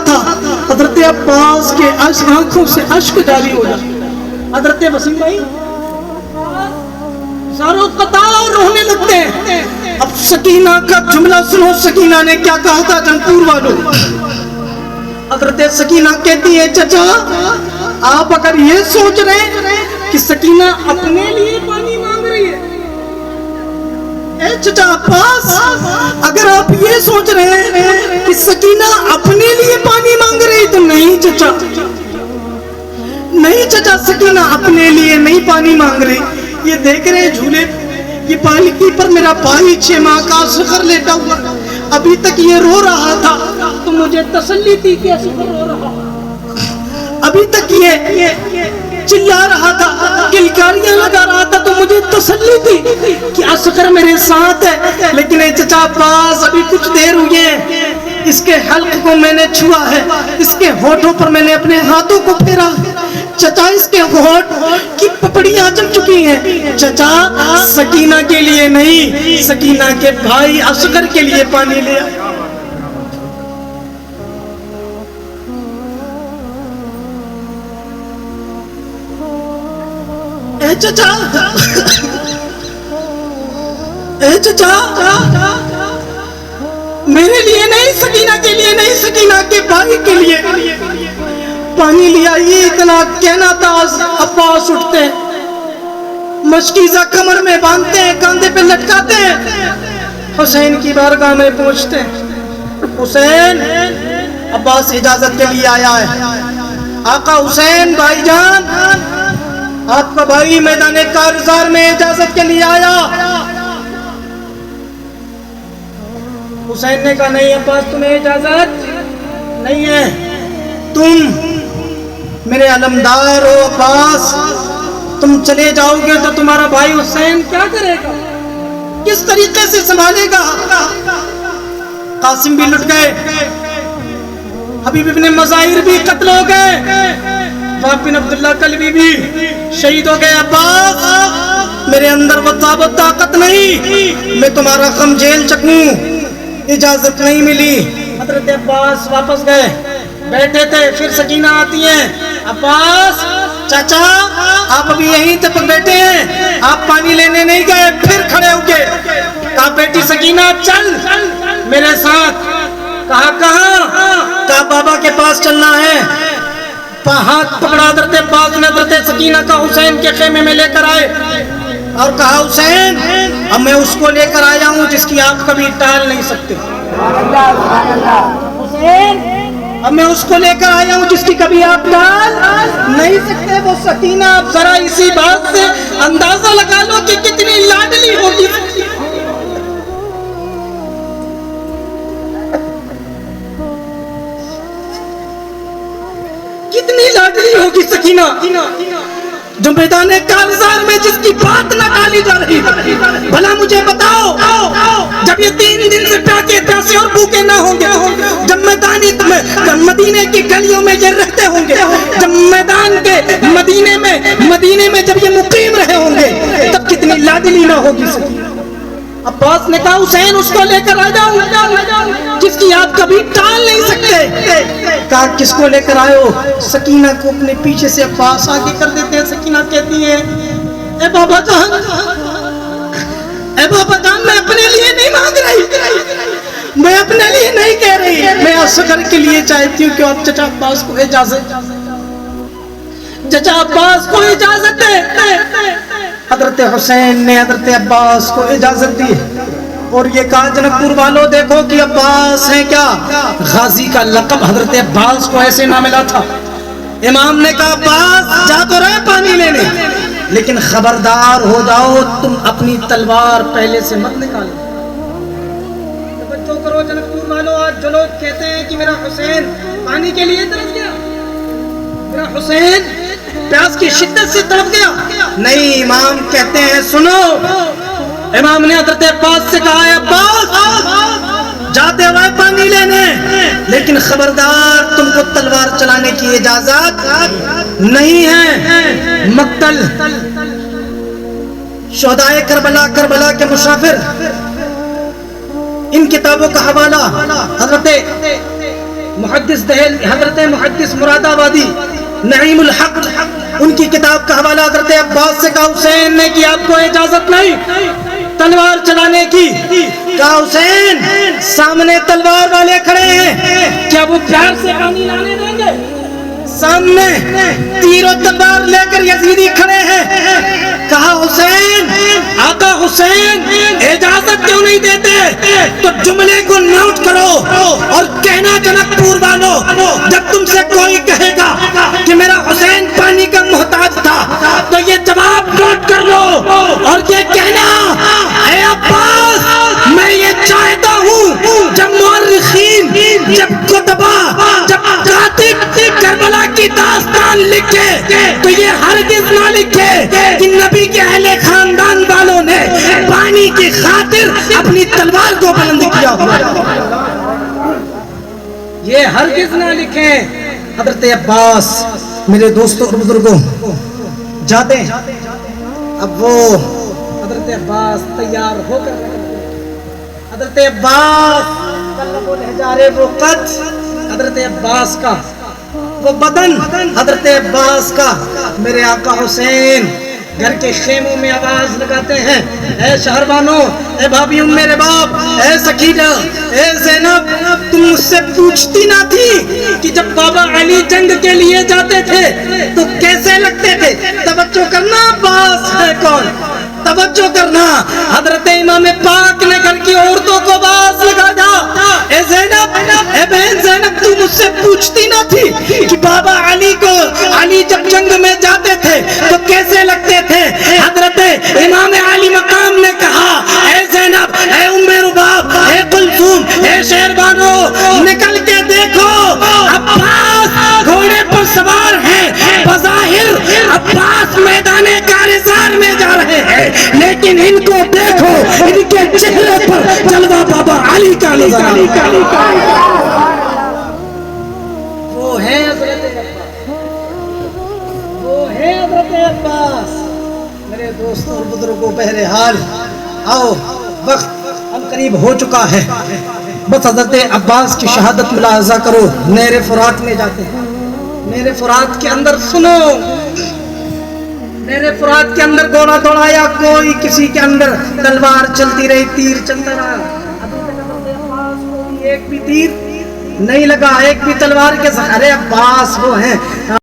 تھا حضرت عباس کے آنکھوں سے اشک جاری ہو جاتے. حضرت وسیم بھائی ساروں قطع اور رونے لگتے ہیں. اب سکینہ کا جملہ سنو, سکینہ نے کیا کہا تھا جنپور والوں. حضرت سکینہ کہتی ہے چچا آپ اگر یہ سوچ رہے ہیں کہ سکینہ اپنے لیے پانی مانگ رہی ہے, اے چچا عباس اگر آپ یہ سوچ رہے ہیں کہ سکینہ اپنے لیے پانی مانگ رہی تو نہیں چچا, نہیں چچا, سکینہ اپنے لیے نہیں پانی مانگ رہی. یہ دیکھ رہے جھولے یہ پالکی پر میرا بھائی 6 ماہ کا اصغر لیٹا ہوا, ابھی تک یہ رو رہا تھا تو مجھے تسلی تھی کہ اصغر رو رہا, ابھی تک یہ چلا رہا تھا, کلکاریاں لگا رہا تھا تو مجھے تسلی تھی کہ اصغر میرے ساتھ ہے. لیکن اے چچا عباس ابھی کچھ دیر ہوئی ہے, اس کے حلق کو میں نے چھوا ہے, اس کے ہونٹوں پر میں نے اپنے ہاتھوں کو پھیرا, چچا اس کے ہونٹ کی پپڑیاں جم چکی ہیں. چچا سکینہ کے لیے نہیں, سکینہ کے بھائی اصغر کے لیے پانی لیا. اے چچا, اے چچا میرے لیے نہیں, سکینہ کے لیے نہیں, سکینہ کے بھائی کے لیے پانی لیا. یہ اتنا کہنا تھا عباس اٹھتے ہیں, مشکیزہ کمر میں باندھتے ہیں, کاندھے پہ لٹکاتے ہیں, حسین کی بارگاہ میں پہنچتے ہیں. حسین عباس اجازت کے لیے آیا ہے. آقا حسین بھائی جان آپ کا بھائی میدان کارزار میں اجازت کے لیے آیا. حسین نے کہا نہیں عباس تمہیں اجازت نہیں ہے, تم میرے علمدار ہو عباس, تم چلے جاؤ گے تو تمہارا بھائی حسین کیا کرے گا, کس طریقے سے سنبھالے گا. قاسم بھی لٹ گئے, حبیب ابن مظاہر بھی قتل ہو گئے, وہب بن عبداللہ کلبی بھی شہید ہو گئے. عباس میرے اندر وہ طاقت نہیں, میں تمہارا غم جھیل سکوں, اجازت نہیں ملی. حضرت عباس واپس گئے, بیٹھے تھے, پھر سکینہ آتی ہیں. عباس چاچا آپ ابھی یہیں تک بیٹھے ہیں, آپ پانی لینے نہیں گئے. پھر کھڑے ہو کے کہا بیٹی سکینہ چل میرے ساتھ. کہا کہاں؟ کہا بابا کے پاس چلنا ہے. ہاتھ پکڑا حضرت عباس نے حضرت سکینہ کا حسین کے خیمے میں لے کر آئے اور کہا حسین اب میں اس کو لے کر آیا ہوں جس کی آپ کبھی ٹال نہیں سکتے. حسین اب میں اس کو لے کر آیا ہوں جس کی کبھی آپ ٹال نہیں سکتے. وہ سکینہ آپ ذرا اسی بات سے اندازہ لگا لو کہ کتنی لاڈلی ہوگی. کتنی لاڈلی ہوگی سکینہ جو میدان کارزار میں جس کی بات نہ ٹالی جا رہی. بھلا مجھے بتاؤ جب یہ 3 دن سے پیاسے اور بھوکے نہ ہوں گے, جب مدینے کی گلیوں میں یہ رہتے ہوں گے, جب میدان کے مدینے میں جب یہ مقیم رہے ہوں گے, تب کتنی لاڈلی نہ ہوگی سکینہ. عباس نے کہا حسین اس کو لے کر آ جاؤ جس کی آپ کبھی ٹال نہیں سکتے. کہا کس کو لے کر آئے ہو؟ سکینہ کو اپنے پیچھے سے عباس آگے کر دیتے ہیں. سکینہ کہتی ہے اے بابا جان, اے بابا جان میں اپنے لیے نہیں مانگ رہی, میں اپنے لیے نہیں کہہ رہی, میں اصغر کے لیے چاہتی ہوں کہ آپ چچا عباس کو اجازت, چچا عباس کو اجازت دے. حضرت حسین نے حضرت عباس کو اجازت دی اور یہ کہا جنکپور والوں دیکھو کہ عباس ہیں کیا, غازی کا لقب حضرت عباس کو ایسے نہ ملا تھا. امام نے کہا عباس جا تو رہے پانی لینے, لیکن خبردار ہو جاؤ تم اپنی تلوار پہلے سے مت نکالو. توجہ کرو جنکپور والوں, آج جو لوگ کہتے ہیں کہ میرا حسین پانی کے لیے ترس گیا, میرا حسین پیاس کی شدت سے تڑپ گیا, نہیں, امام کہتے ہیں سنو. امام نے حضرت عباس سے کہا ہے عباس جاتے ہوئے پانی لینے, لیکن خبردار تم کو تلوار چلانے کی اجازت نہیں ہے. مقتل شہدائے کربلا کے مسافر, ان کتابوں کا حوالہ حضرت محدث دہل حضرت محدث مراد آبادی نعیم الحق ان کی کتاب کا حوالہ حضرت عباس سے کہا حسین نے کہ آپ کو اجازت نہیں تلوار چلانے کی. کہا حسین سامنے تلوار والے کھڑے ہیں, کیا وہ پیار سے پانی لانے دیں گے؟ سامنے تیر و تلوار لے کر یزیدی کھڑے ہیں. کہا حسین آقا حسین اجازت کیوں نہیں دیتے؟ تو جملے کو نوٹ کرو اور کہنا جنک پور والوں, جب تم سے کوئی کہے گا کہ میرا حسین پانی کا محتاج تھا تو یہ جواب نوٹ کر لو اور یہ کہنا اے عباس میں یہ چاہتا ہوں جب مورخین, جب کتبہ, جب کاتب کربلا کی داستان لکھے تو یہ ہرگز نہ لکھے کہ نبی کے اہل خاندان والوں نے پانی کی خاطر اپنی تلوار کو بلند کیا ہوا. یہ ہرگز نہ لکھیں. حضرت عباس میرے دوستوں اور بزرگوں جاتے ہیں. اب وہ حضرت عباس تیار ہو کر حضرت عباس قلب و لہجارے وہ قد, حضرت عباس کا وہ بدن, حضرت عباس کا میرے آقا حسین گھر کے خیموں میں آواز لگاتے ہیں اے شہروانوں, اے بھابیوں, میرے باپ, اے سکینہ, اے زینب, تم مجھ سے پوچھتی نہ تھی کہ جب بابا علی جنگ کے لیے جاتے تھے تو کیسے لگتے تھے؟ توجہ کرنا, عباس ہے کون, توجہ کرنا. حضرت امام پاک نے گھر کی عورتوں کو باز لگایا اے زینب, اے بہن زینب, تو مجھ سے پوچھتی نہ تھی کہ بابا علی کو, علی جب جنگ میں جاتے تھے تو کیسے لگتے تھے؟ حضرت امام علی مقام نے کہا اے زینب, اے ام رباب, اے کلثوم, اے شہربانو, نکل کے دیکھو عباس گھوڑے پر سوار ہیں. بظاہر عباس میدان کارزار میں جا رہے ہیں لیکن ان کو دیکھو, ان کے چہرے پر جلوہ بابا علی کا نظر. وہ ہے حضرت عباس, وہ ہے حضرت عباس. میرے دوستوں اور بزرگوں, بہرحال آؤ وقت ہم قریب ہو چکا ہے, بس حضرت عباس کی شہادت ملاحظہ کرو. نہر فرات میں جاتے ہیں, نہر فرات کے اندر سنو, نہر فرات کے اندر گھوڑا دوڑایا کوئی, کسی کے اندر تلوار چلتی رہی, تیر چلتا رہا. ایک بھی تیر نہیں لگا, ایک بھی تلوار کے سہارے. عباس وہ ہیں